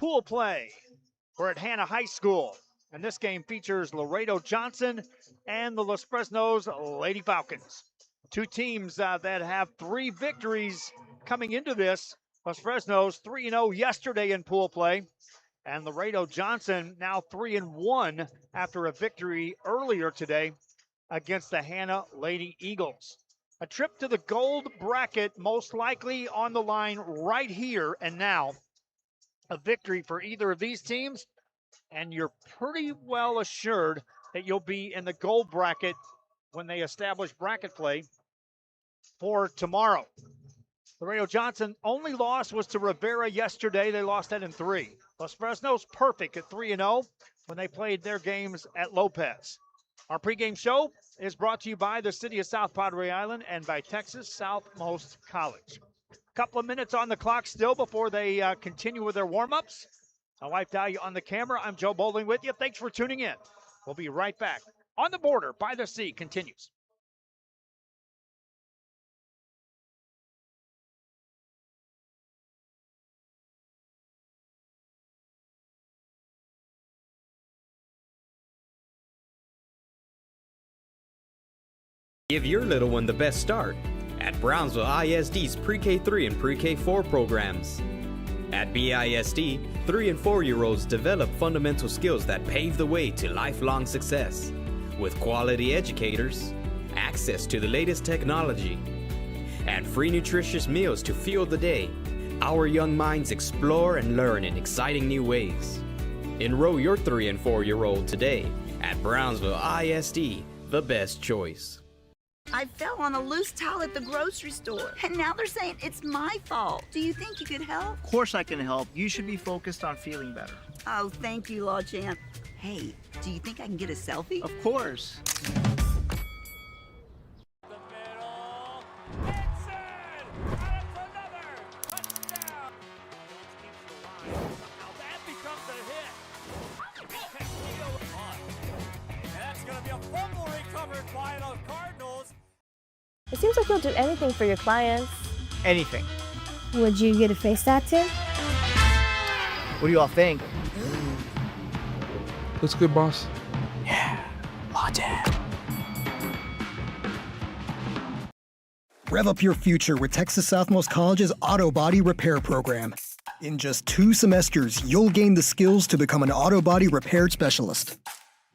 Pool play. We're at Hannah High School, and this game features Laredo Johnson and the Los Fresnos Lady Falcons. Two teams that have 3 victories coming into this. Los Fresnos 3-0 yesterday in pool play, and Laredo Johnson now 3-1 after a victory earlier today against the Hannah Lady Eagles. A trip to the gold bracket most likely on the line right here and now. A victory for either of these teams, and you're pretty well assured that you'll be in the gold bracket when they establish bracket play for tomorrow. Laredo Johnson only loss was to Rivera yesterday. They lost that in 3. Los Fresnos perfect at 3-0 when they played their games at Lopez. Our pregame show is brought to you by the City of South Padre Island and by Texas Southmost College. A couple of minutes on the clock still before they continue with their warm-ups. My wife Dahlia on the camera. I'm Joe Bowling with you. Thanks for tuning in. We'll be right back. On the Border by the Sea continues. Give your little one the best start at Brownsville ISD's Pre-K3 and Pre-K4 programs. At BISD, 3 and 4-year-olds develop fundamental skills that pave the way to lifelong success. With quality educators, access to the latest technology, and free nutritious meals to fuel the day, our young minds explore and learn in exciting new ways. Enroll your 3 and 4-year-old today at Brownsville ISD, the best choice. I fell on a loose towel at the grocery store, and now they're saying it's my fault. Do you think you could help? Of course I can help. You should be focused on feeling better. Oh, thank you, Law Champ. Hey, do you think I can get a selfie? Of course. It seems like you'll do anything for your clients. Anything. Would you get a face tattoo? What do you all think? Looks good, boss. Yeah, Law Champ. Rev up your future with Texas Southmost College's Auto Body Repair Program. In just 2 semesters, you'll gain the skills to become an auto body repair specialist.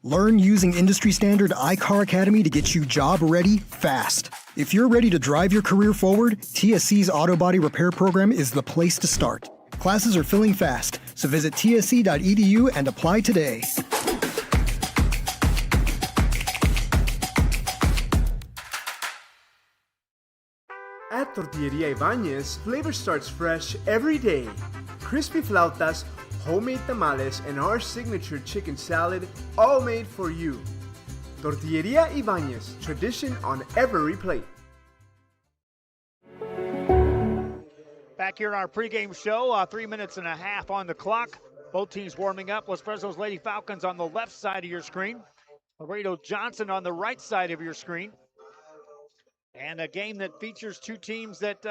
Learn using industry standard iCar Academy to get you job ready fast. If you're ready to drive your career forward, TSC's Auto Body Repair Program is the place to start. Classes are filling fast, so visit tsc.edu and apply today. At Tortilleria Ibañez, flavor starts fresh every day. Crispy flautas, homemade tamales, and our signature chicken salad, all made for you. Tortilleria Ibañez, tradition on every plate. Back here in our pregame show, 3 minutes and a half on the clock. Both teams warming up. Los Fresnos Lady Falcons on the left side of your screen. Laredo Johnson on the right side of your screen. And a game that features 2 teams that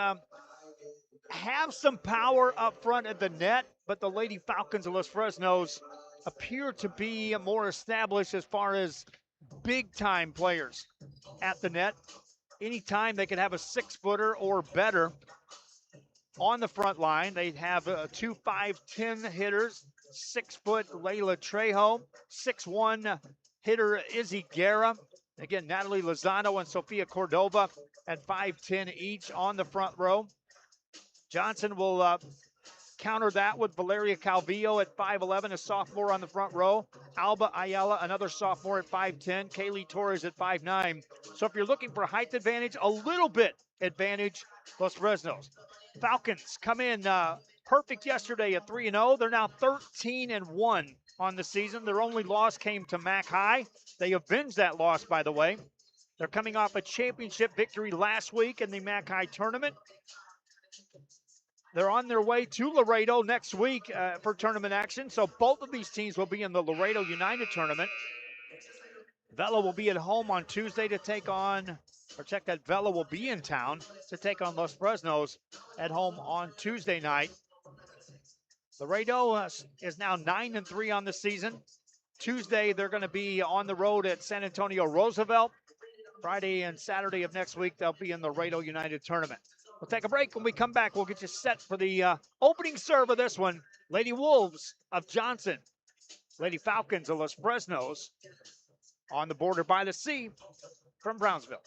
have some power up front at the net, but the Lady Falcons of Los Fresnos appear to be more established as far as big-time players at the net. Anytime they could have a 6-footer or better on the front line. They have 2 5'10" hitters, 6-foot Layla Trejo, 6'1" hitter Izzy Guerra. Again, Natalie Lozano and Sofia Cordova at 5'10" each on the front row. Johnson will counter that with Valeria Calvillo at 5'11", a sophomore on the front row. Alba Ayala, another sophomore at 5'10". Kaylee Torres at 5'9". So if you're looking for height advantage, a little bit advantage, Los Fresnos. Falcons come in perfect yesterday at 3-0. They're now 13-1 on the season. Their only loss came to Mac High. They avenged that loss, by the way. They're coming off a championship victory last week in the Mac High tournament. They're on their way to Laredo next week for tournament action. So both of these teams will be in the Laredo United tournament. Vela will be at home on Tuesday to take on, or check that Vela will be in town to take on Los Fresnos at home on Tuesday night. Laredo is now 9-3 on the season. Tuesday, they're going to be on the road at San Antonio Roosevelt. Friday and Saturday of next week, they'll be in the Laredo United Tournament. We'll take a break. When we come back, we'll get you set for the opening serve of this one. Lady Wolves of Johnson, Lady Falcons of Los Fresnos on the border by the sea from Brownsville.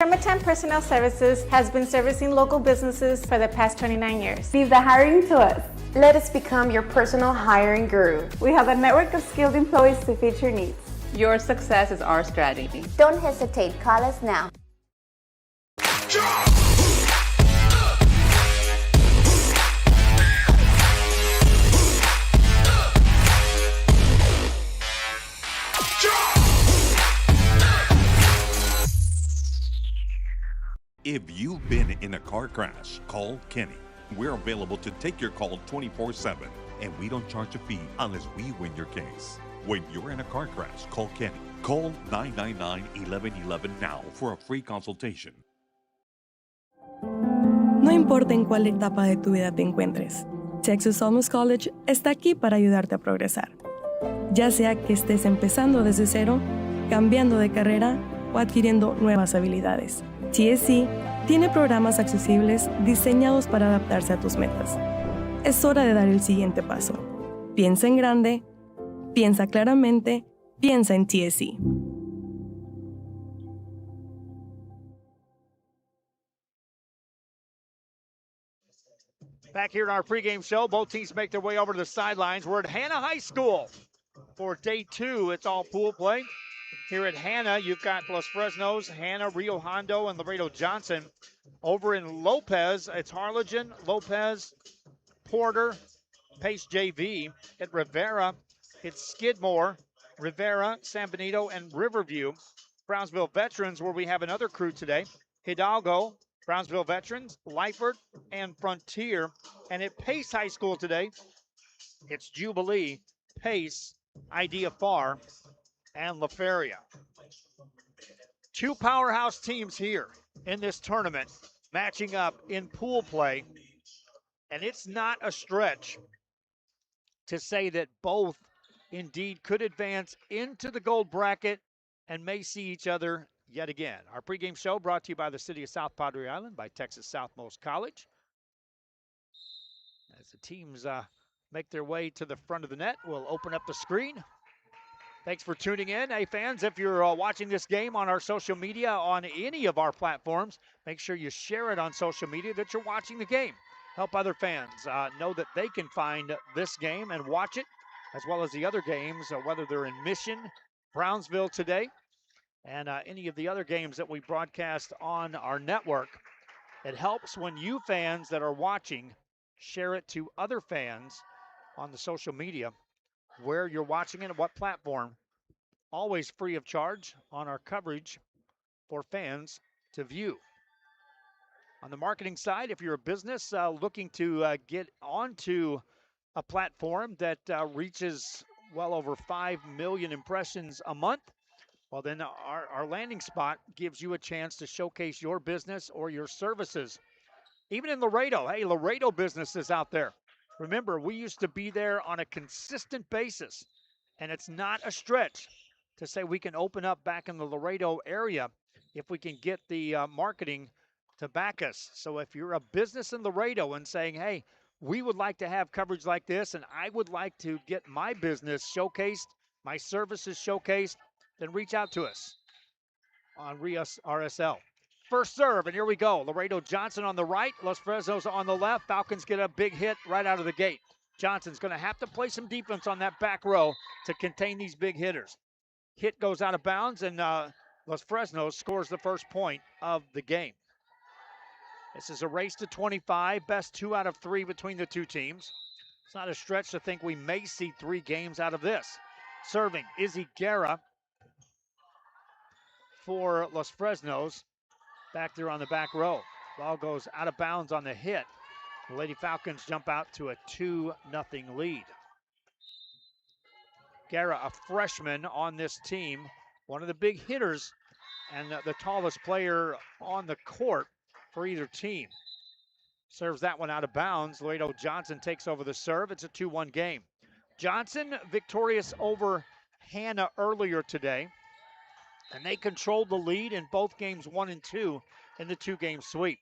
Hermitan Personnel Services has been servicing local businesses for the past 29 years. Leave the hiring to us. Let us become your personal hiring guru. We have a network of skilled employees to fit your needs. Your success is our strategy. Don't hesitate, call us now. If you've been in a car crash, call Kenny. We're available to take your call 24/7, and we don't charge a fee unless we win your case. When you're in a car crash, call Kenny. Call 999-1111 now for a free consultation. No importa en cuál etapa de tu vida te encuentres, Texas Almus College está aquí para ayudarte a progresar. Ya sea que estés empezando desde cero, cambiando de carrera o adquiriendo nuevas habilidades, TSC tiene programas accesibles diseñados para adaptarse a tus metas. Es hora de dar el siguiente paso. Piensa en grande, piensa claramente, piensa en TSC. Back here in our pregame show, both teams make their way over to the sidelines. We're at Hanna High School for day 2. It's all pool play. Here at Hanna, you've got Los Fresnos, Hanna, Rio Hondo, and Laredo Johnson. Over in Lopez, it's Harlingen, Lopez, Porter, Pace JV. At Rivera, it's Skidmore, Rivera, San Benito, and Riverview. Brownsville Veterans, where we have another crew today. Hidalgo, Brownsville Veterans, Lyford, and Frontier. And at Pace High School today, it's Jubilee, Pace, Idea Far, and La Feria. 2 powerhouse teams here in this tournament matching up in pool play. And it's not a stretch to say that both indeed could advance into the gold bracket and may see each other yet again. Our pregame show brought to you by the City of South Padre Island, by Texas Southmost College. As the teams make their way to the front of the net, we'll open up the screen. Thanks for tuning in. Hey, fans, if you're watching this game on our social media, on any of our platforms, make sure you share it on social media that you're watching the game. Help other fans know that they can find this game and watch it, as well as the other games, whether they're in Mission, Brownsville today, and any of the other games that we broadcast on our network. It helps when you fans that are watching share it to other fans on the social media where you're watching it and what platform. Always free of charge on our coverage for fans to view. On the marketing side, if you're a business looking to get onto a platform that reaches well over 5 million impressions a month, well, then our landing spot gives you a chance to showcase your business or your services. Even in Laredo, hey, Laredo businesses out there. Remember, we used to be there on a consistent basis, and it's not a stretch to say we can open up back in the Laredo area if we can get the marketing to back us. So if you're a business in Laredo and saying, hey, we would like to have coverage like this, and I would like to get my business showcased, my services showcased, then reach out to us on RSL. First serve, and here we go. Laredo Johnson on the right, Los Fresnos on the left. Falcons get a big hit right out of the gate. Johnson's going to have to play some defense on that back row to contain these big hitters. Hit goes out of bounds, and Los Fresnos scores the first point of the game. This is a race to 25, best 2 out of 3 between the two teams. It's not a stretch to think we may see 3 games out of this. Serving, Izzy Guerra for Los Fresnos. Back there on the back row. Ball goes out of bounds on the hit. The Lady Falcons jump out to a 2-0 lead. Guerra, a freshman on this team, one of the big hitters and the tallest player on the court for either team. Serves that one out of bounds. Laredo Johnson takes over the serve. It's a 2-1 game. Johnson victorious over Hannah earlier today, and they controlled the lead in both games 1 and 2 in the 2-game sweep.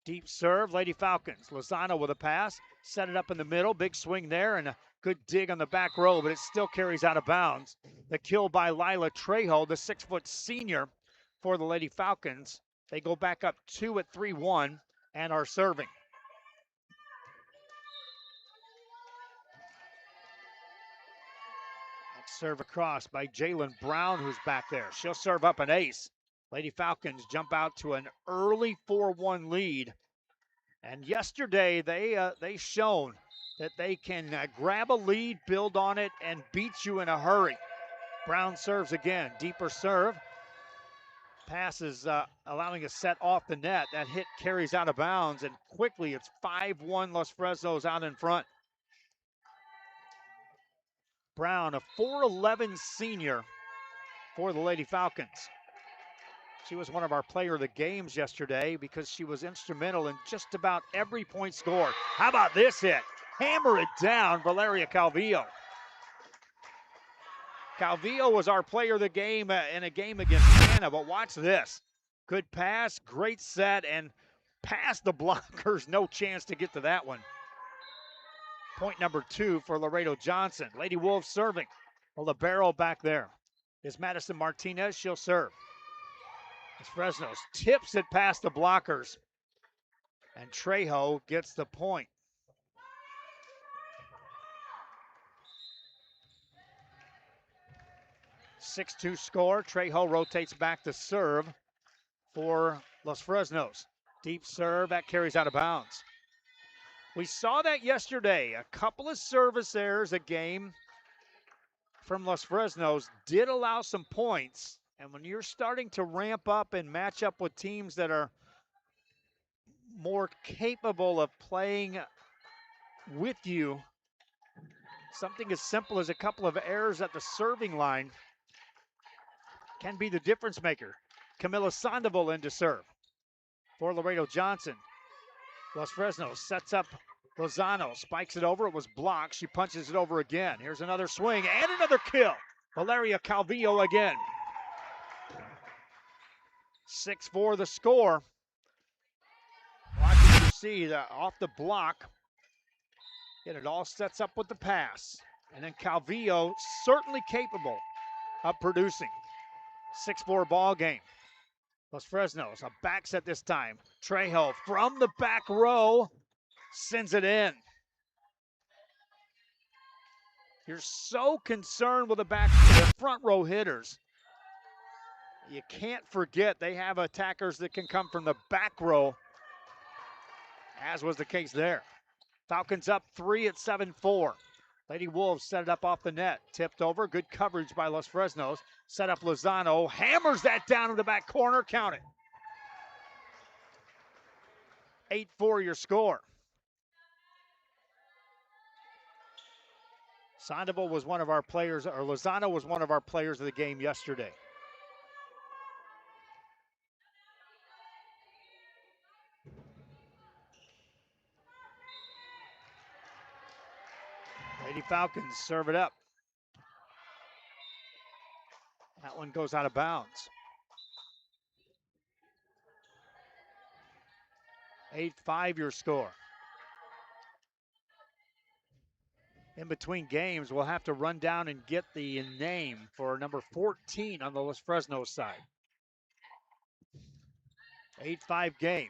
Deep serve, Lady Falcons. Lozano with a pass, set it up in the middle, big swing there, and a good dig on the back row, but it still carries out of bounds. The kill by Lila Trejo, the 6-foot senior for the Lady Falcons. They go back up 2 at 3-1 and are serving. Next serve across by Jalen Brown, who's back there. She'll serve up an ace. Lady Falcons jump out to an early 4-1 lead. And yesterday, they shown that they can grab a lead, build on it, and beat you in a hurry. Brown serves again, deeper serve. Passes allowing a set off the net. That hit carries out of bounds, and quickly it's 5-1 Los Fresnos out in front. Brown, a 4'11 senior for the Lady Falcons. She was one of our player of the games yesterday because she was instrumental in just about every point scored. How about this hit? Hammer it down, Valeria Calvillo. Calvillo was our player of the game in a game against Hannah, but watch this. Good pass, great set, and past the blockers. No chance to get to that one. Point number 2 for Laredo Johnson. Lady Wolves serving. Well, the barrel back there is Madison Martinez. She'll serve. As Fresnos tips it past the blockers, and Trejo gets the point. (6-2) score. Trejo rotates back to serve for Los Fresnos. Deep serve, that carries out of bounds. We saw that yesterday. A couple of service errors a game from Los Fresnos did allow some points. And when you're starting to ramp up and match up with teams that are more capable of playing with you, something as simple as a couple of errors at the serving line can be the difference maker. Camila Sandoval in to serve for Laredo Johnson. Los Fresnos sets up Lozano, spikes it over. It was blocked. She punches it over again. Here's another swing and another kill. Valeria Calvillo again. 6-4 the score. Watch you see that off the block. And it all sets up with the pass. And then Calvillo certainly capable of producing. 6-4 ball game. Los Fresnos, a back set this time. Trejo from the back row sends it in. You're so concerned with the front row hitters. You can't forget they have attackers that can come from the back row, as was the case there. Falcons up 3 at 7-4. Lady Wolves set it up off the net. Tipped over, good coverage by Los Fresnos. Set up Lozano, hammers that down in the back corner, count it. 8-4 your score. Sandoval was one of our players, or Lozano was one of our players of the game yesterday. Lady Falcons serve it up. That one goes out of bounds. 8-5 your score. In between games, we'll have to run down and get the name for number 14 on the Los Fresnos side. 8-5 game.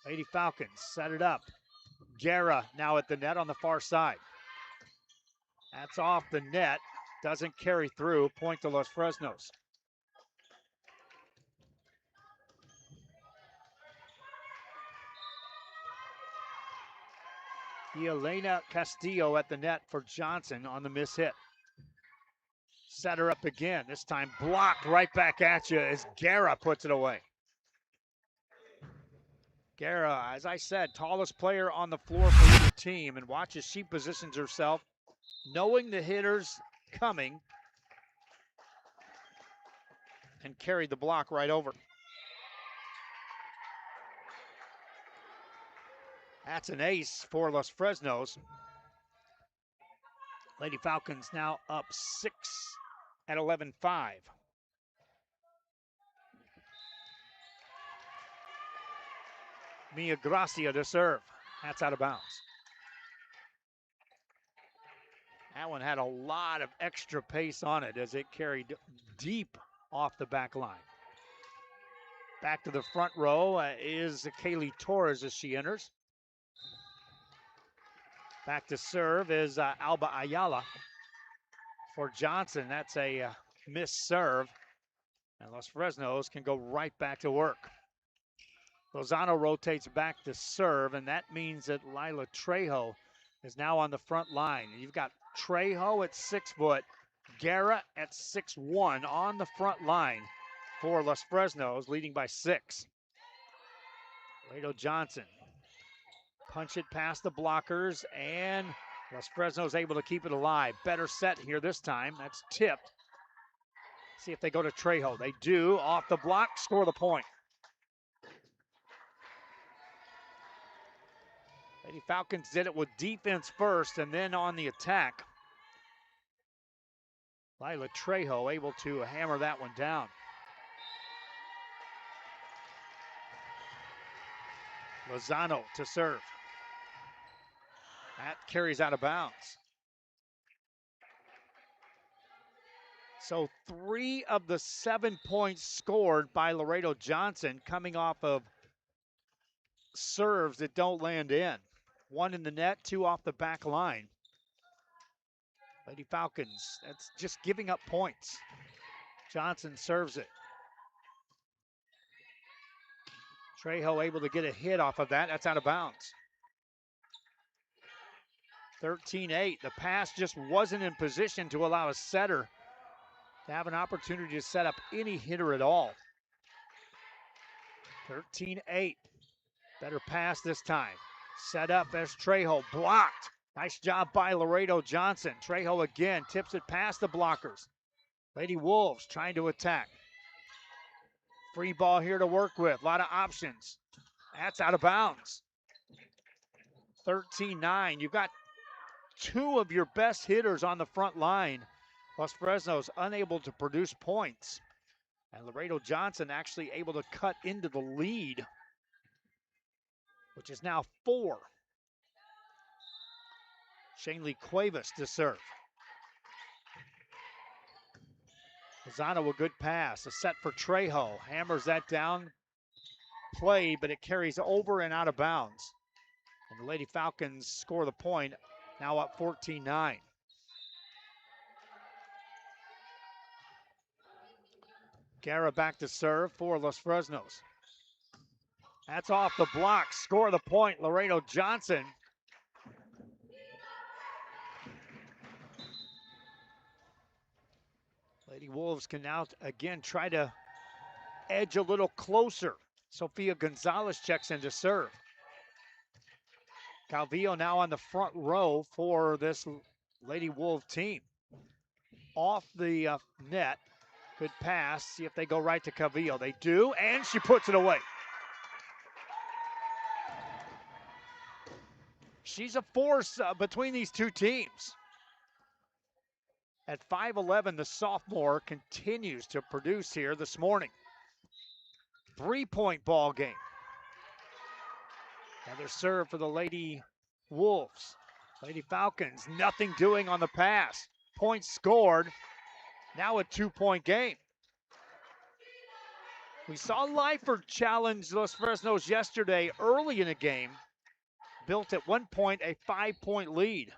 Lady Falcons set it up. Guerra now at the net on the far side. That's off the net. Doesn't carry through. Point to Los Fresnos. Elena Castillo at the net for Johnson on the miss hit. Set her up again. This time blocked right back at you as Guerra puts it away. Guerra, as I said, tallest player on the floor for either team. And watch as she positions herself knowing the hitters coming, and carried the block right over. That's an ace for Los Fresnos. Lady Falcons now up 6 at 11-5. Mia Gracia to serve. That's out of bounds. That one had a lot of extra pace on it as it carried deep off the back line. Back to the front row is Kaylee Torres as she enters. Back to serve is Alba Ayala for Johnson. That's a missed serve. And Los Fresnos can go right back to work. Lozano rotates back to serve, and that means that Lila Trejo is now on the front line. You've got Trejo at 6 foot, Guerra at 6'1" on the front line for Los Fresnos, leading by 6. Laredo Johnson. Punch it past the blockers, and Los Fresnos able to keep it alive. Better set here this time. That's tipped. See if they go to Trejo. They do. Off the block, score the point. Lady Falcons did it with defense first and then on the attack. Lila Trejo able to hammer that one down. Lozano to serve. That carries out of bounds. So 3 of the 7 points scored by Laredo Johnson coming off of serves that don't land in. 1 in the net, 2 off the back line. Lady Falcons, that's just giving up points. Johnson serves it. Trejo able to get a hit off of that. That's out of bounds. 13-8. The pass just wasn't in position to allow a setter to have an opportunity to set up any hitter at all. 13-8. Better pass this time. Set up as Trejo blocked. Nice job by Laredo Johnson. Trejo again tips it past the blockers. Lady Wolves trying to attack. Free ball here to work with. A lot of options. That's out of bounds. 13-9. You've got 2 of your best hitters on the front line. Los Fresnos unable to produce points. And Laredo Johnson actually able to cut into the lead, which is now 4. Shanley Cuevas to serve. Lozano a good pass. A set for Trejo. Hammers that down. Play, but it carries over and out of bounds. And the Lady Falcons score the point, now up 14-9. Guerra back to serve for Los Fresnos. That's off the block. Score the point, Laredo Johnson. Lady Wolves can now again try to edge a little closer. Sofia Gonzalez checks in to serve. Calvillo now on the front row for this Lady Wolf team. Off the net. Good pass. See if they go right to Calvillo. They do, and she puts it away. She's a force between these two teams. At 5'11", the sophomore continues to produce here this morning. 3-point ball game. Another serve for the Lady Wolves. Lady Falcons, nothing doing on the pass. Points scored. Now a 2-point game. We saw Lyford challenge Los Fresnos yesterday early in the game. Built at one point a 5-point lead.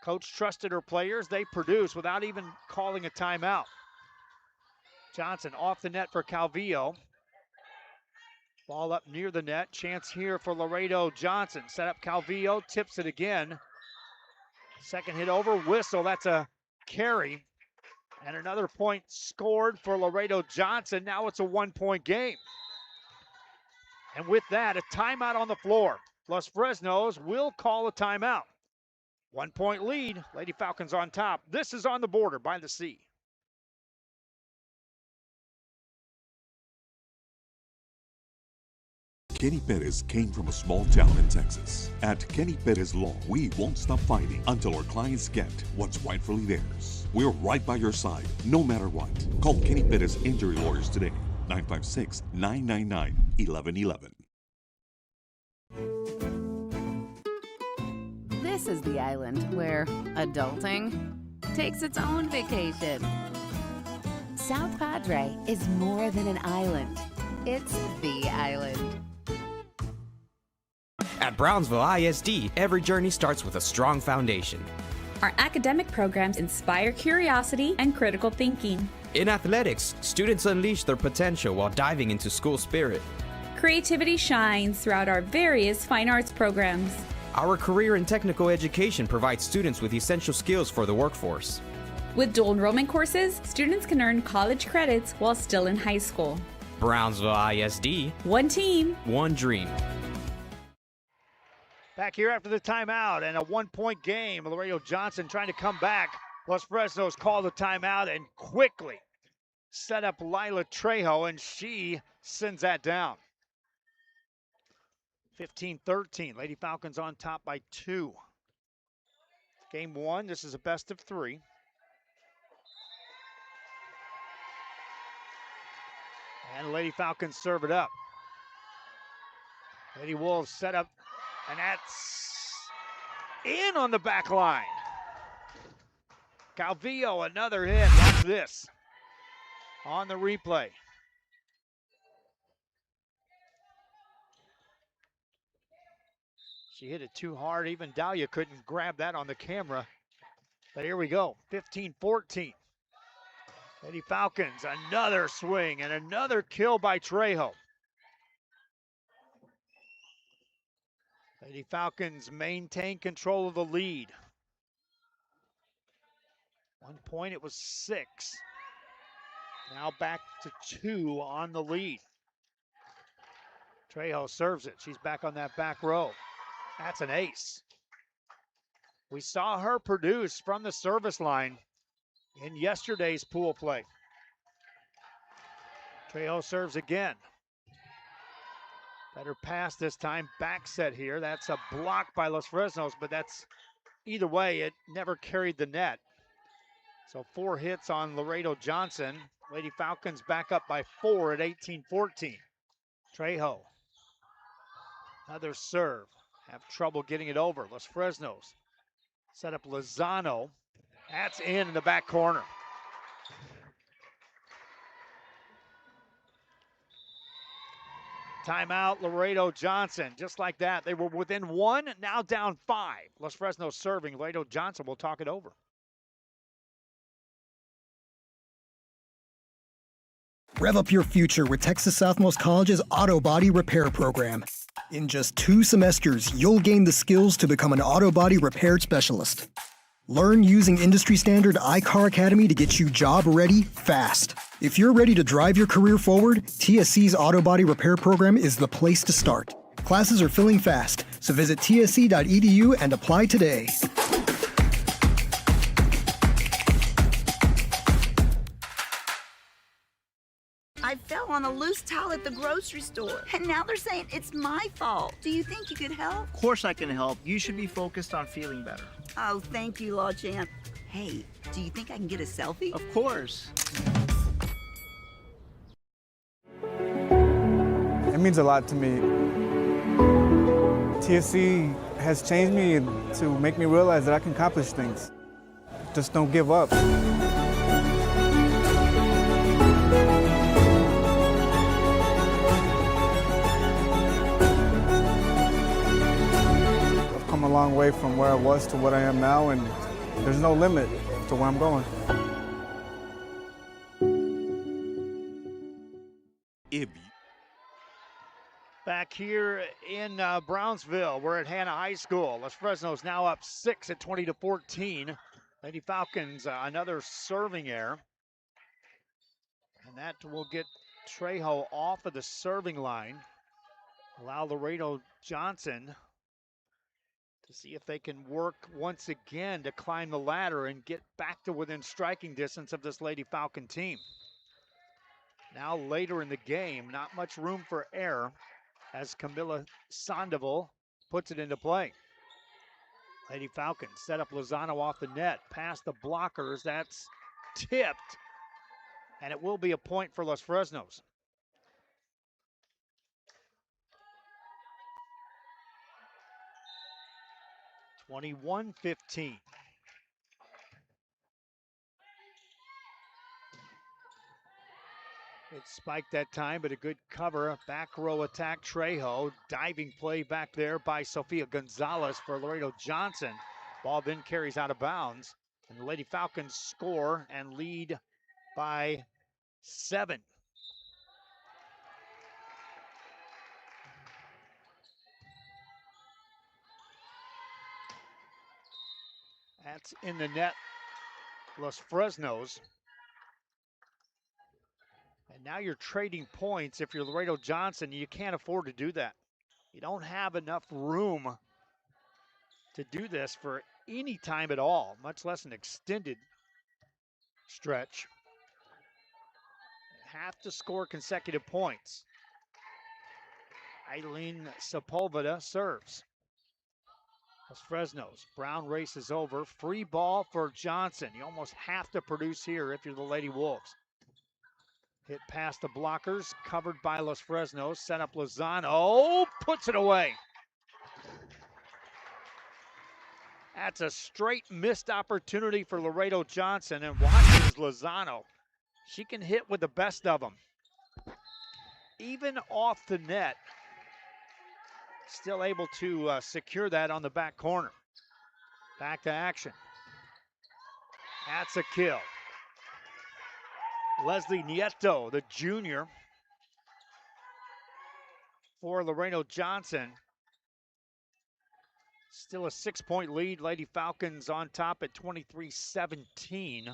Coach trusted her players. They produced without even calling a timeout. Johnson off the net for Calvillo. Ball up near the net. Chance here for Laredo Johnson. Set up Calvillo. Tips it again. Second hit over. Whistle. That's a carry. And another point scored for Laredo Johnson. Now it's a 1-point game. And with that, a timeout on the floor. Los Fresnos will call a timeout. 1 point lead. Lady Falcons on top. This is on the border by the sea. Kenny Perez came from a small town in Texas. At Kenny Perez Law, we won't stop fighting until our clients get what's rightfully theirs. We're right by your side, no matter what. Call Kenny Perez Injury Lawyers today, 956-999-1111. This is the island where adulting takes its own vacation. South Padre is more than an island. It's the island. At Brownsville ISD, every journey starts with a strong foundation. Our academic programs inspire curiosity and critical thinking. In athletics, students unleash their potential while diving into school spirit. Creativity shines throughout our various fine arts programs. Our career and technical education provides students with essential skills for the workforce. With dual enrollment courses, students can earn college credits while still in high school. Brownsville ISD. One team. One dream. Back here after the timeout and a 1 point game. Laredo Johnson trying to come back. Los Fresnos call the timeout and quickly set up Lila Trejo, and she sends that down. 15-13. Lady Falcons on top by 2. Game 1. This is a best of 3. And Lady Falcons serve it up. Lady Wolves set up, and that's in on the back line. Calvillo, another hit. Watch this on the replay. She hit it too hard. Even Dahlia couldn't grab that on the camera. But here we go, 15-14. Lady Falcons, another swing and another kill by Trejo. Lady Falcons maintain control of the lead. 1 point, it was 6. Now back to 2 on the lead. Trejo serves it. She's back on that back row. That's an ace. We saw her produce from the service line in yesterday's pool play. Trejo serves again. Better pass this time. Back set here. That's a block by Los Fresnos, but that's either way, it never carried the net. So 4 hits on Laredo Johnson. Lady Falcons back up by 4 at 18-14. Trejo. Another serve. Have trouble getting it over. Los Fresnos set up Lozano. That's in the back corner. Timeout, Laredo Johnson. Just like that, they were within 1, now down 5. Los Fresnos serving. Laredo Johnson will talk it over. Rev up your future with Texas Southmost College's Auto Body Repair program. In just 2 semesters, you'll gain the skills to become an auto body repair specialist. Learn using industry standard iCar Academy to get you job ready fast. If you're ready to drive your career forward, TSC's Auto Body Repair program is the place to start. Classes are filling fast, so visit tsc.edu and apply today. I fell on a loose towel at the grocery store, and now they're saying it's my fault. Do you think you could help? Of course I can help. You should be focused on feeling better. Oh, thank you, Law Champ. Hey, do you think I can get a selfie? Of course. It means a lot to me. TSC has changed me to make me realize that I can accomplish things. Just don't give up. A long way from where I was to what I am now, and there's no limit to where I'm going. Back here in Brownsville, we're at Hannah High School. Los Fresnos now up 6 at 20-14. Lady Falcons, another serving error. And that will get Trejo off of the serving line. Allow Laredo Johnson to see if they can work once again to climb the ladder and get back to within striking distance of this Lady Falcon team. Now later in the game, not much room for error as Camila Sandoval puts it into play. Lady Falcons set up Lozano off the net, past the blockers, that's tipped, and it will be a point for Los Fresnos. (21-15). It spiked that time, but a good cover. Back row attack, Trejo. Diving play back there by Sofia Gonzalez for Laredo Johnson. Ball then carries out of bounds. And the Lady Falcons score and lead by 7. That's in the net, Los Fresnos. And now you're trading points. If you're Laredo Johnson, you can't afford to do that. You don't have enough room to do this for any time at all, much less an extended stretch. Have to score consecutive points. Eileen Sepulveda serves. Los Fresnos. Brown races over. Free ball for Johnson. You almost have to produce here if you're the Lady Wolves. Hit past the blockers, covered by Los Fresnos. Set up Lozano, puts it away. That's a straight missed opportunity for Laredo Johnson, and watch this Lozano. She can hit with the best of them. Even off the net, still able to secure that on the back corner. Back to action. That's a kill. Leslie Nieto, the junior, for Laredo Johnson. Still a 6-point lead. Lady Falcons on top at 23-17.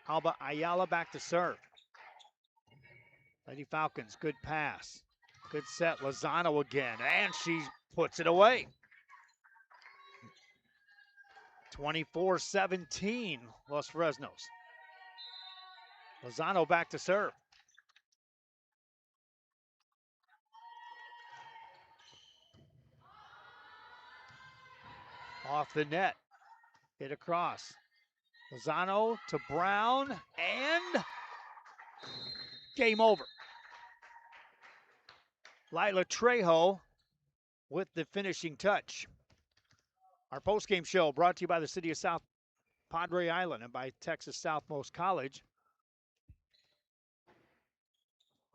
Alba Ayala back to serve. Lady Falcons, good pass. Good set, Lozano again, and she puts it away. 24-17, Los Fresnos. Lozano back to serve. Off the net, hit across. Lozano to Brown, and game over. Lila Trejo with the finishing touch. Our postgame show brought to you by the City of South Padre Island and by Texas Southmost College.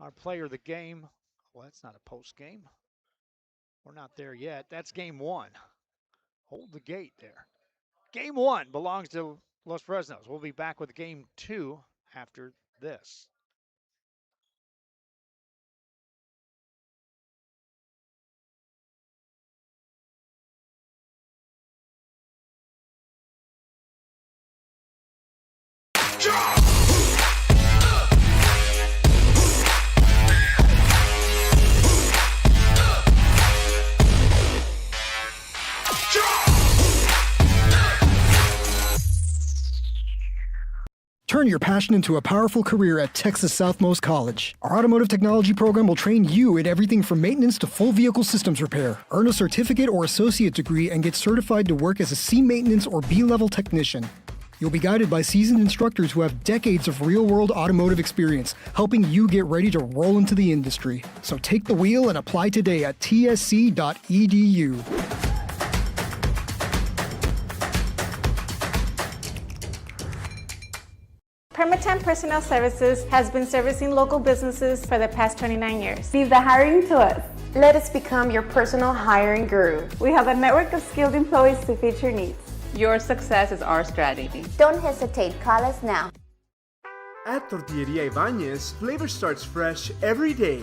Our player of the game, well, that's not a postgame. We're not there yet. That's game 1. Hold the gate there. Game 1 belongs to Los Fresnos. We'll be back with game 2 after this. Turn your passion into a powerful career at Texas Southmost College. Our automotive technology program will train you in everything from maintenance to full vehicle systems repair. Earn a certificate or associate degree and get certified to work as a C maintenance or B-level technician. You'll be guided by seasoned instructors who have decades of real-world automotive experience, helping you get ready to roll into the industry. So take the wheel and apply today at tsc.edu. Permatemp Personnel Services has been servicing local businesses for the past 29 years. Leave the hiring to us. Let us become your personal hiring guru. We have a network of skilled employees to fit your needs. Your success is our strategy. Don't hesitate, call us now. At Tortilleria Ibañez, flavor starts fresh every day.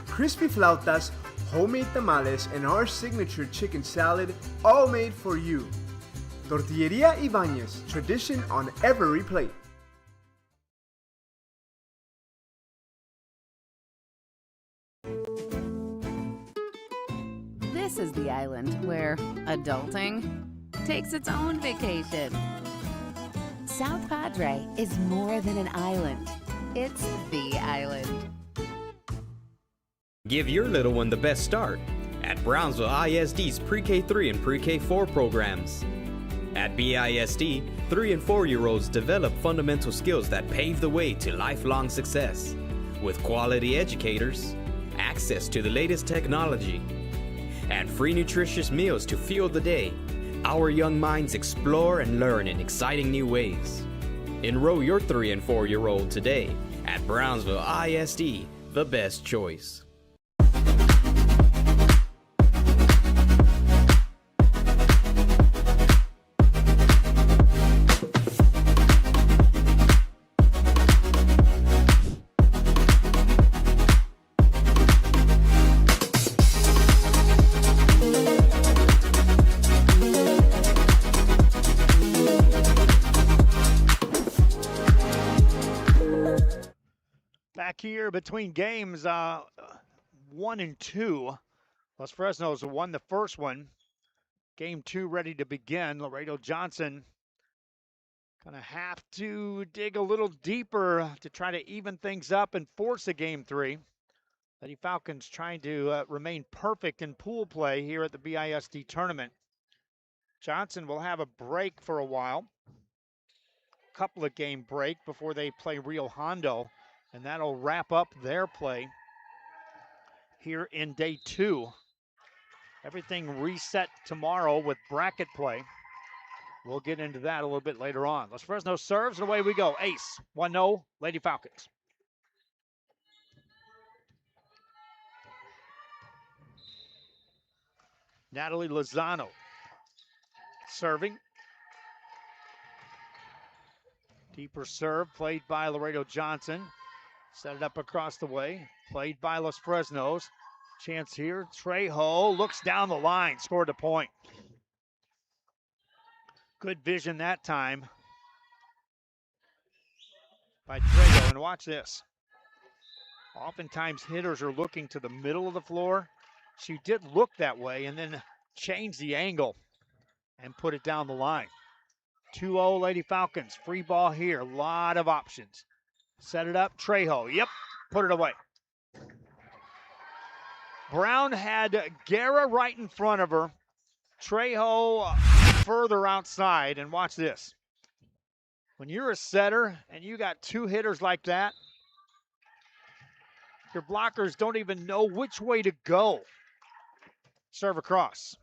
Crispy flautas, homemade tamales, and our signature chicken salad, all made for you. Tortilleria Ibañez, tradition on every plate. This This is the island where adulting takes its own vacation. South Padre is more than an island. It's the island. Give your little one the best start at Brownsville ISD's Pre-K 3 and Pre-K 4 programs. At BISD, 3 and 4-year-olds develop fundamental skills that pave the way to lifelong success. With quality educators, access to the latest technology, and free nutritious meals to fuel the day, our young minds explore and learn in exciting new ways. Enroll your 3 and 4-year-old today at Brownsville ISD, the best choice. Back here between games 1 and 2. Los Fresnos won the first one. Game 2 ready to begin. Laredo Johnson gonna have to dig a little deeper to try to even things up and force a game 3. Lady Falcons trying to remain perfect in pool play here at the BISD tournament. Johnson will have a break for a while. Couple of game break before they play Rio Hondo, and that'll wrap up their play here in day 2. Everything reset tomorrow with bracket play. We'll get into that a little bit later on. Los Fresnos serves, and away we go. Ace, 1-0, Lady Falcons. Natalie Lozano serving. Deeper serve played by Laredo Johnson. Set it up across the way. Played by Los Fresnos. Chance here. Trejo looks down the line. Scored a point. Good vision that time by Trejo. And watch this. Oftentimes hitters are looking to the middle of the floor. She did look that way and then changed the angle and put it down the line. 2-0 Lady Falcons. Free ball here. A lot of options. Set it up. Trejo. Yep. Put it away. Brown had Guerra right in front of her. Trejo further outside. And watch this. When you're a setter and you got 2 hitters like that, your blockers don't even know which way to go. Serve across.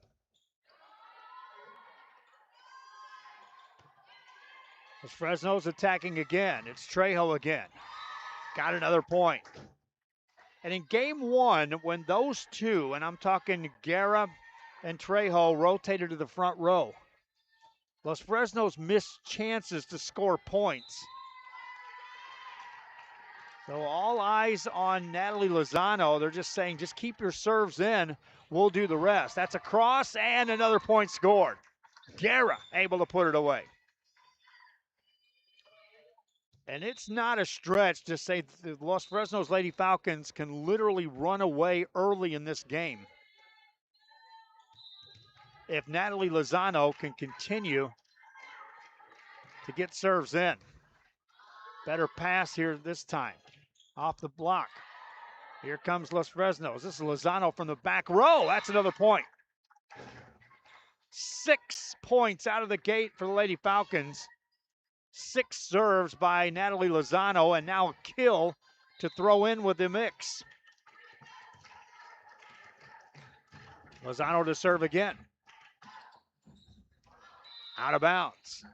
As Fresno's attacking again. It's Trejo again. Got another point. And in game 1, when those 2, and I'm talking Guerra and Trejo, rotated to the front row, Los Fresnos missed chances to score points. So all eyes on Natalie Lozano. They're just saying, just keep your serves in. We'll do the rest. That's a cross and another point scored. Guerra able to put it away. And it's not a stretch to say the Los Fresnos Lady Falcons can literally run away early in this game if Natalie Lozano can continue to get serves in. Better pass here this time. Off the block. Here comes Los Fresnos. This is Lozano from the back row. That's another point. 6 points out of the gate for the Lady Falcons. 6 serves by Natalie Lozano, and now a kill to throw in with the mix. Lozano to serve again. Out of bounds.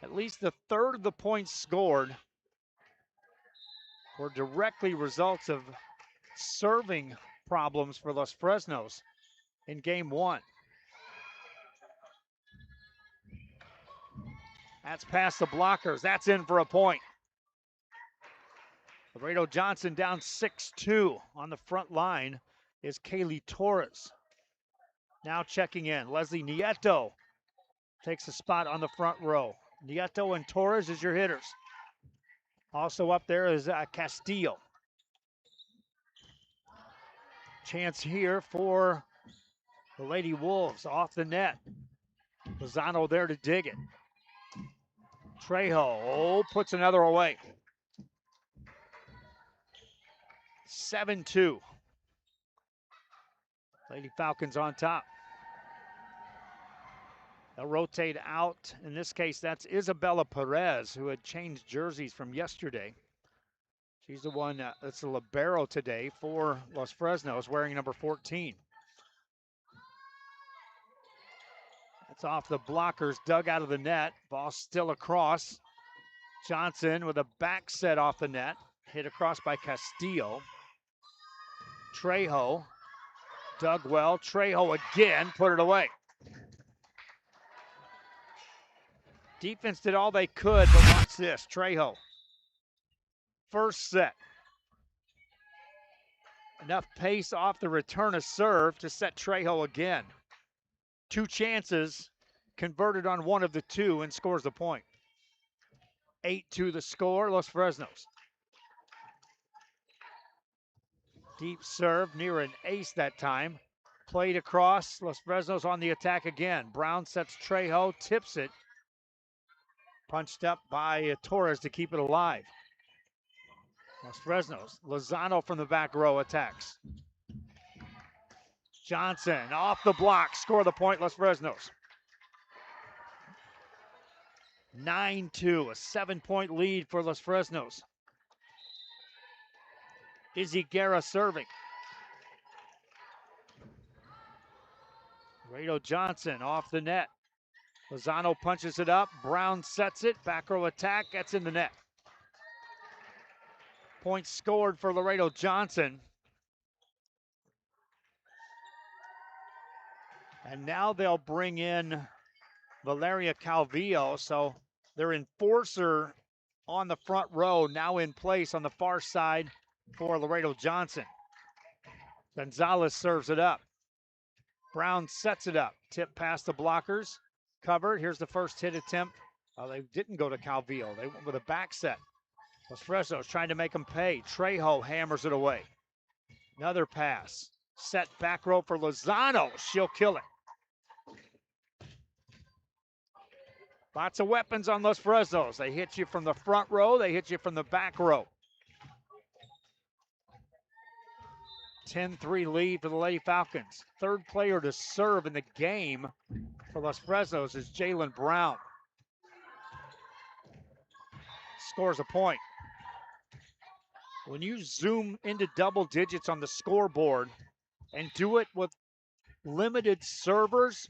At least the third of the points scored were directly results of serving problems for Los Fresnos in game 1. That's past the blockers. That's in for a point. Laredo Johnson down 6-2. On the front line is Kaylee Torres. Now checking in. Leslie Nieto takes a spot on the front row. Nieto and Torres is your hitters. Also up there is Castillo. Chance here for the Lady Wolves off the net. Lozano there to dig it. Trejo, puts another away. 7-2. Lady Falcons on top. They'll rotate out. In this case, that's Isabella Perez, who had changed jerseys from yesterday. She's the one that's the libero today for Los Fresnos, wearing number 14. That's off the blockers, dug out of the net. Ball still across. Johnson with a back set off the net. Hit across by Castillo. Trejo, dug well. Trejo again, put it away. Defense did all they could, but watch this. Trejo, first set. Enough pace off the return of serve to set Trejo again. 2 chances, converted on one of the 2 and scores the point. 8-2 the score, Los Fresnos. Deep serve, near an ace that time. Played across, Los Fresnos on the attack again. Brown sets Trejo, tips it. Punched up by Torres to keep it alive. Los Fresnos, Lozano from the back row attacks. Johnson off the block, score the point, Los Fresnos. 9-2, a 7-point lead for Los Fresnos. Izzy Guerra serving. Laredo Johnson off the net. Lozano punches it up. Brown sets it. Back row attack. Gets in the net. Point scored for Laredo Johnson. And now they'll bring in Valeria Calvillo. So their enforcer on the front row now in place on the far side for Laredo Johnson. Gonzalez serves it up. Brown sets it up. Tip past the blockers. Covered. Here's the first hit attempt. They didn't go to Calvillo. They went with a back set. Los Fresnos trying to make them pay. Trejo hammers it away. Another pass. Set back row for Lozano. She'll kill it. Lots of weapons on Los Fresnos. They hit you from the front row. They hit you from the back row. 10-3 lead for the Lady Falcons. Third player to serve in the game for Los Fresnos is Jalen Brown. Scores a point. When you zoom into double digits on the scoreboard and do it with limited servers,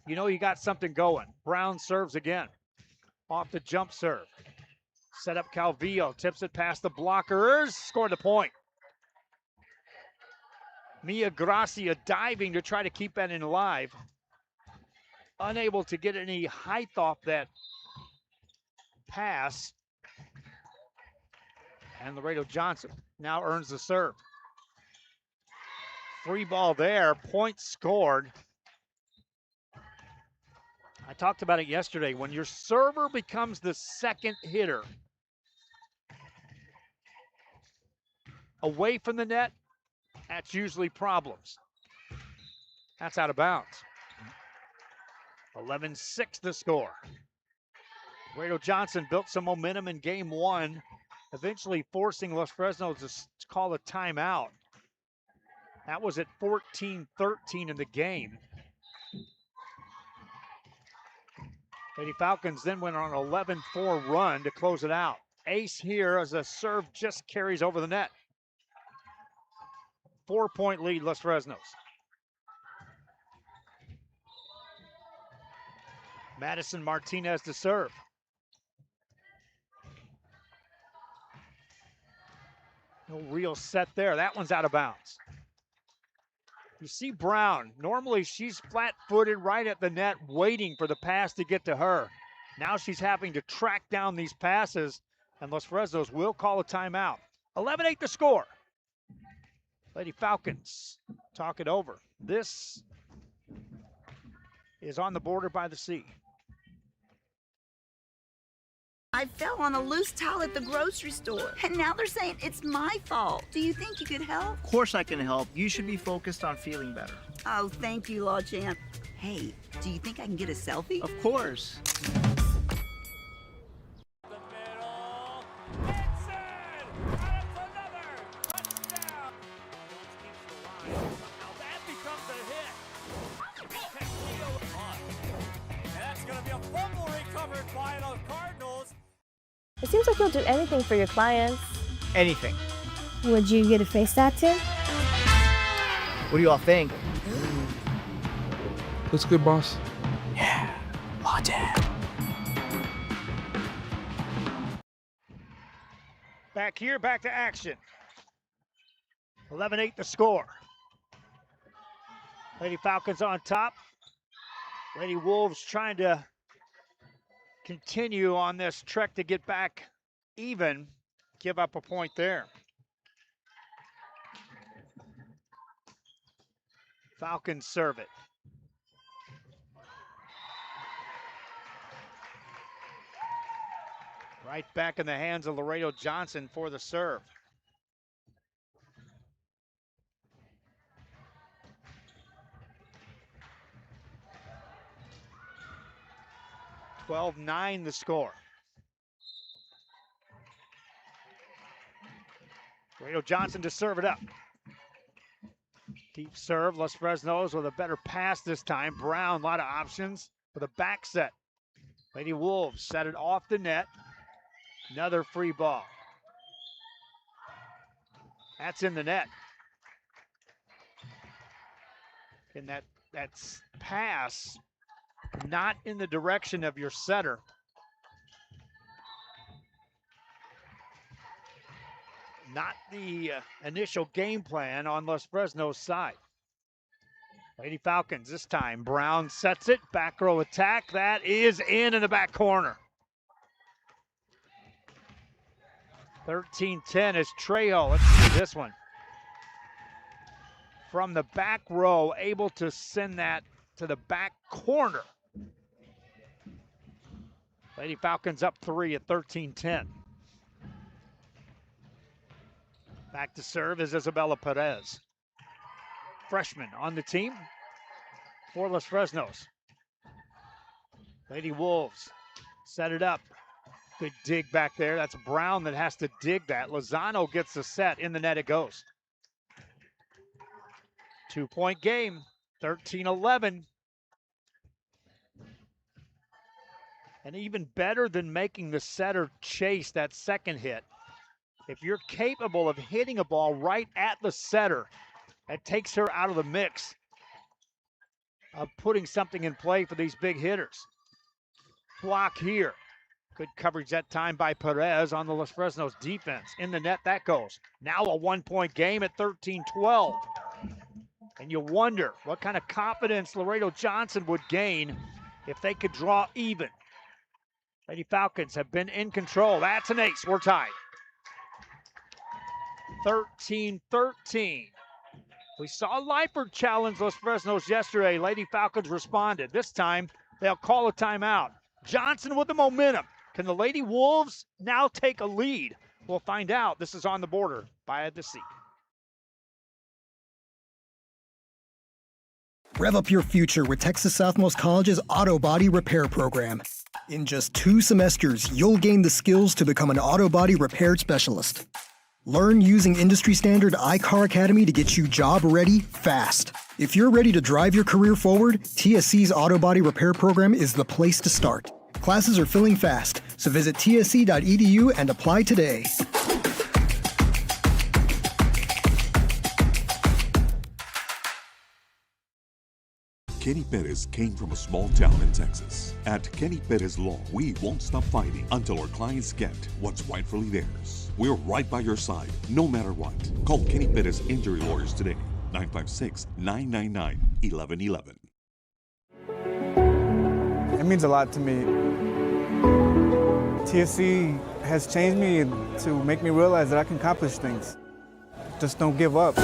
you know you got something going. Brown serves again. Off the jump serve. Set up Calvillo, tips it past the blockers, scored the point. Mia Gracia diving to try to keep that in live. Unable to get any height off that pass. And Laredo Johnson now earns the serve. Free ball there, point scored. I talked about it yesterday. When your server becomes the second hitter away from the net, that's usually problems. That's out of bounds. 11-6 the score. Laredo Johnson built some momentum in game 1, eventually forcing Los Fresnos to call a timeout. That was at 14-13 in the game. Lady Falcons then went on an 11-4 run to close it out. Ace here as a serve just carries over the net. 4-point lead, Los Fresnos. Madison Martinez to serve. No real set there. That one's out of bounds. You see Brown. Normally she's flat-footed right at the net waiting for the pass to get to her. Now she's having to track down these passes, and Los Fresnos will call a timeout. 11-8 the score. Lady Falcons talk it over. This is On the Border by the Sea. I fell on a loose towel at the grocery store, and now they're saying it's my fault. Do you think you could help? Of course I can help. You should be focused on feeling better. Oh, thank you, Law Champ. Hey, do you think I can get a selfie? Of course. It seems like you'll do anything for your clients. Anything. Would you get a face tattoo? What do you all think? Looks good, boss. Yeah, Law Champ. Back here, back to action. 11-8 the score. Lady Falcons on top. Lady Wolves trying to continue on this trek to get back even. Give up a point there. Falcons serve it. Right back in the hands of Laredo Johnson for the serve. (12-9) the score. Laredo Johnson to serve it up. Deep serve, Los Fresnos with a better pass this time. Brown, a lot of options with a back set. Lady Wolves set it off the net. Another free ball. That's in the net. And that's pass not in the direction of your setter. Not the initial game plan on Los Fresnos' side. Lady Falcons this time. Brown sets it. Back row attack. That is in the back corner. 13-10 is Trejo. Let's see this one. From the back row, able to send that to the back corner. Lady Falcons up 3 at 13-10. Back to serve is Isabella Perez. Freshman on the team for Los Fresnos. Lady Wolves set it up. Good dig back there. That's Brown that has to dig that. Lozano gets the set. In the net it goes. 2-point game, 13-11. And even better than making the setter chase that second hit, if you're capable of hitting a ball right at the setter, that takes her out of the mix of putting something in play for these big hitters. Block here. Good coverage that time by Perez on the Los Fresnos defense. In the net that goes. Now a 1-point game at 13-12. And you wonder what kind of confidence Laredo Johnson would gain if they could draw even. Lady Falcons have been in control. That's an ace. We're tied. 13-13. We saw Leipert challenge Los Fresnos yesterday. Lady Falcons responded. This time, they'll call a timeout. Johnson with the momentum. Can the Lady Wolves now take a lead? We'll find out. This is On the Border by the Sea. Rev up your future with Texas Southmost College's Auto Body Repair Program. In just 2 semesters, you'll gain the skills to become an auto body repair specialist. Learn using industry standard iCar Academy to get you job ready fast. If you're ready to drive your career forward, TSC's Auto Body Repair Program is the place to start. Classes are filling fast, so visit tsc.edu and apply today. Kenny Perez came from a small town in Texas. At Kenny Perez Law, we won't stop fighting until our clients get what's rightfully theirs. We're right by your side, no matter what. Call Kenny Perez Injury Lawyers today, 956-999-1111. It means a lot to me. TSC has changed me to make me realize that I can accomplish things. Just don't give up.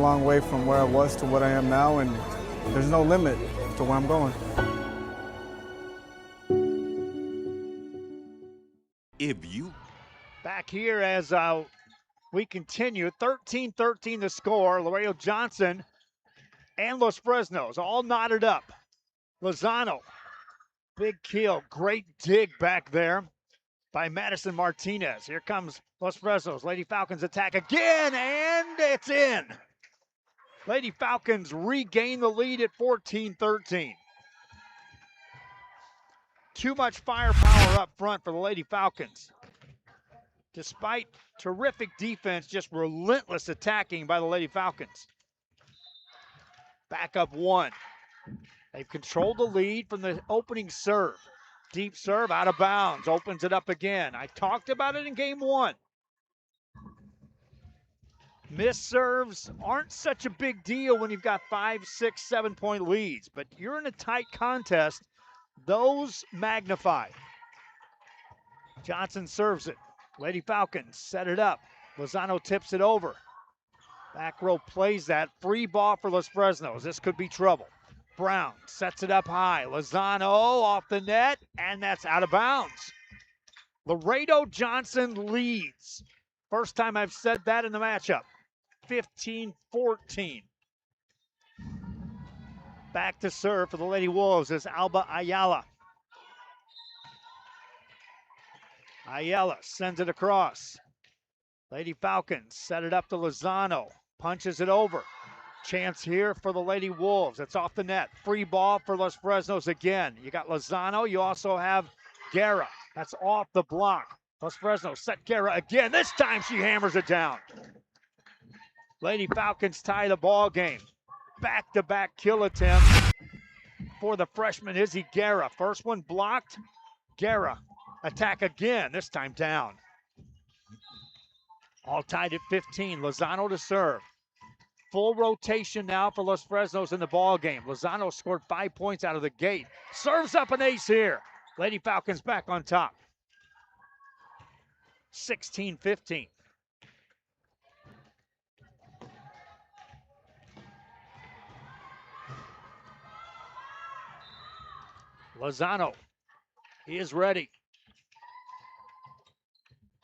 long way from where I was to what I am now, and there's no limit to where I'm going. If you back here as we continue, 13-13 the score. Laredo Johnson and Los Fresnos all knotted up. Lozano, big kill, great dig back there by Madison Martinez. Here comes Los Fresnos. Lady Falcons attack again, and it's in. Lady Falcons regain the lead at 14-13. Too much firepower up front for the Lady Falcons. Despite terrific defense, just relentless attacking by the Lady Falcons. Back up one. They've controlled the lead from the opening serve. Deep serve out of bounds, opens it up again. I talked about it in game one. Missed serves aren't such a big deal when you've got 5, 6, 7-point leads, but you're in a tight contest, those magnify. Johnson serves it. Lady Falcons set it up. Lozano tips it over. Back row plays that. Free ball for Los Fresnos. This could be trouble. Brown sets it up high. Lozano off the net, and that's out of bounds. Laredo Johnson leads. First time I've said that in the matchup. 15-14. Back to serve for the Lady Wolves is Alba Ayala. Ayala sends it across. Lady Falcons set it up to Lozano. Punches it over. Chance here for the Lady Wolves. It's off the net. Free ball for Los Fresnos again. You got Lozano. You also have Guerra. That's off the block. Los Fresnos set Guerra again. This time she hammers it down. Lady Falcons tie the ball game. Back-to-back kill attempt for the freshman Izzy Guerra. First one blocked. Guerra attack again, this time down. All tied at 15. Lozano to serve. Full rotation now for Los Fresnos in the ball game. Lozano scored 5 points out of the gate. Serves up an ace here. Lady Falcons back on top. 16-15. Lozano is ready.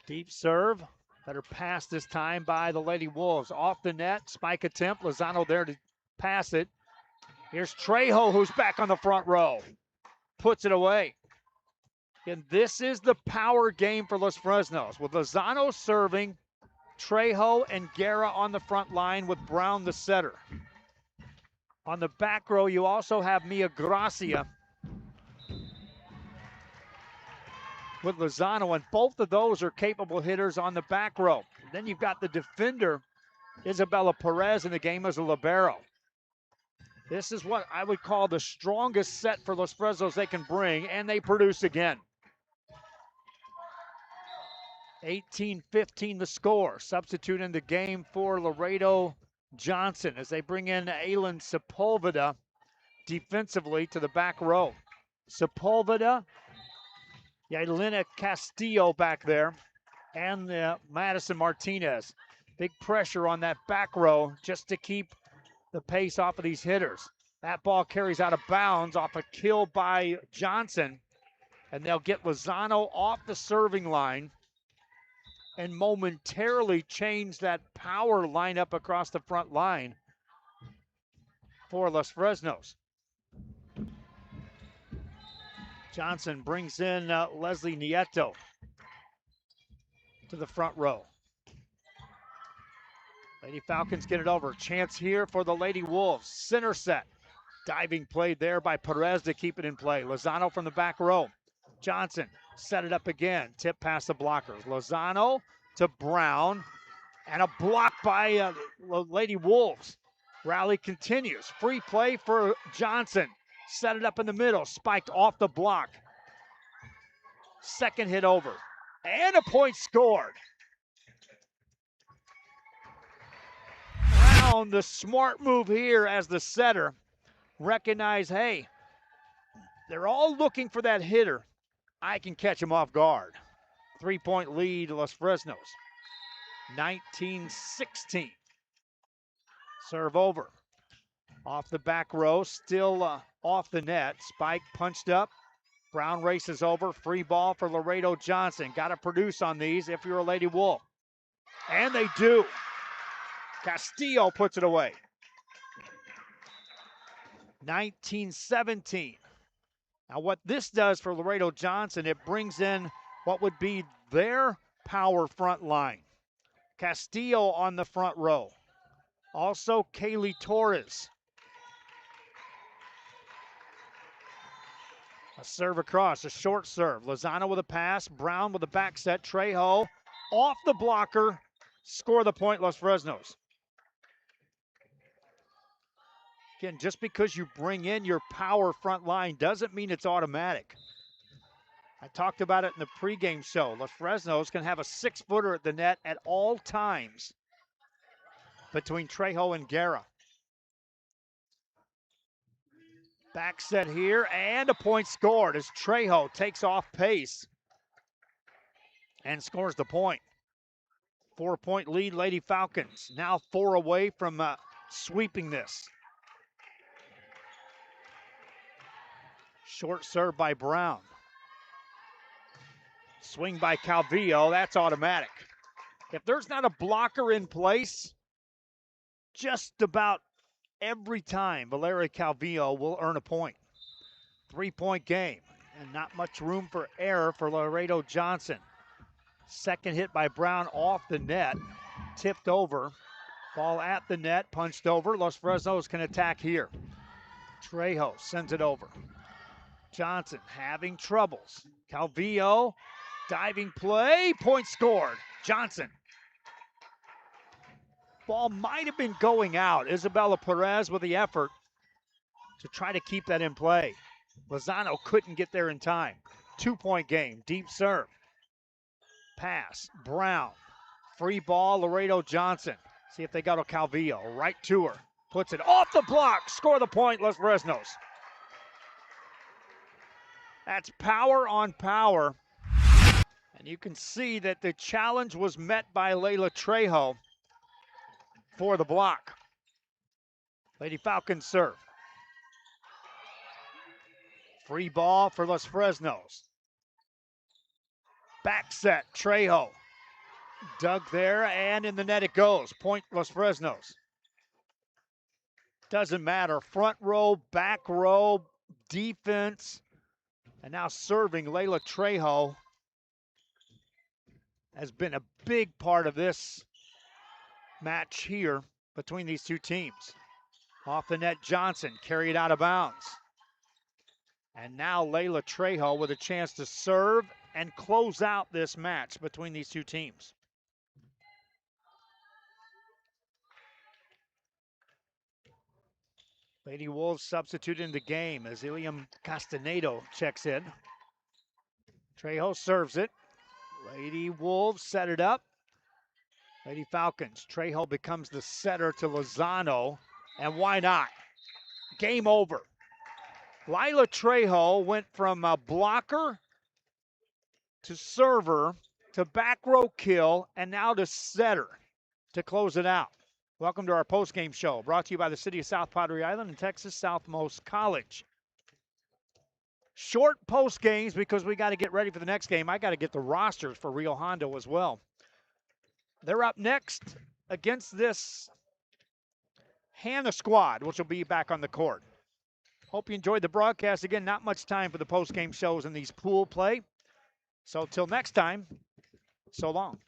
Deep serve. Better pass this time by the Lady Wolves. Off the net, spike attempt. Lozano there to pass it. Here's Trejo, who's back on the front row. Puts it away. And this is the power game for Los Fresnos. With Lozano serving, Trejo and Guerra on the front line with Brown the setter. On the back row, you also have Mia Gracia with Lozano, and both of those are capable hitters on the back row. Then you've got the defender, Isabella Perez, in the game as a libero. This is what I would call the strongest set for Los Fresnos they can bring, and they produce again. 18-15 the score. Substitute in the game for Laredo Johnson as they bring in Aylin Sepulveda defensively to the back row. Sepulveda, Yaelina Castillo back there, and Madison Martinez. Big pressure on that back row just to keep the pace off of these hitters. That ball carries out of bounds off a kill by Johnson, and they'll get Lozano off the serving line and momentarily change that power lineup across the front line for Los Fresnos. Johnson brings in Leslie Nieto to the front row. Lady Falcons get it over. Chance here for the Lady Wolves. Center set. Diving play there by Perez to keep it in play. Lozano from the back row. Johnson set it up again. Tip past the blockers. Lozano to Brown. And a block by Lady Wolves. Rally continues. Free play for Johnson. Set it up in the middle. Spiked off the block. Second hit over. And a point scored. Brown, the smart move here as the setter. Recognize, hey, they're all looking for that hitter. I can catch him off guard. 3-point lead, Los Fresnos. 19-16. Serve over. Off the back row, still off the net. Spike punched up. Brown races over. Free ball for Laredo Johnson. Got to produce on these if you're a Lady Wolf. And they do. Castillo puts it away. 19-17. Now what this does for Laredo Johnson, it brings in what would be their power front line. Castillo on the front row. Also Kaylee Torres. A serve across, a short serve. Lozano with a pass, Brown with a back set. Trejo off the blocker, score the point, Los Fresnos. Again, just because you bring in your power front line doesn't mean it's automatic. I talked about it in the pregame show. Los Fresnos can have a 6-footer at the net at all times between Trejo and Guerra. Back set here, and a point scored as Trejo takes off pace and scores the point. 4-point lead, Lady Falcons. Now 4 away from sweeping this. Short serve by Brown. Swing by Calvillo, that's automatic. If there's not a blocker in place, just about every time Valeria Calvillo will earn a point. 3-point game, and not much room for error for Laredo Johnson. Second hit by Brown off the net, tipped over. Ball at the net, punched over. Los Fresnos can attack here. Trejo sends it over. Johnson having troubles. Calvillo, diving play, point scored. Johnson. Ball might have been going out. Isabella Perez with the effort to try to keep that in play. Lozano couldn't get there in time. 2-point game, deep serve. Pass, Brown. Free ball, Laredo Johnson. See if they got a Calvillo. Right to her. Puts it off the block. Score the point, Los Fresnos. That's power on power. And you can see that the challenge was met by Layla Trejo for the block. Lady Falcons serve. Free ball for Los Fresnos. Back set, Trejo. Dug there, and in the net it goes. Point Los Fresnos. Doesn't matter. Front row, back row, defense. And now serving Layla Trejo has been a big part of this match here between these two teams. Off the net, Johnson carried out of bounds. And now Layla Trejo with a chance to serve and close out this match between these two teams. Lady Wolves substituted in the game as Iliam Castanedo checks in. Trejo serves it. Lady Wolves set it up. Lady Falcons, Trejo becomes the setter to Lozano, and why not? Game over. Layla Trejo went from a blocker to server to back row kill, and now to setter to close it out. Welcome to our post-game show, brought to you by the City of South Padre Island and Texas Southmost College. Short post games because we got to get ready for the next game. I got to get the rosters for Rio Hondo as well. They're up next against this Hannah squad, which will be back on the court. Hope you enjoyed the broadcast. Again, not much time for the post-game shows in these pool play. So till next time, so long.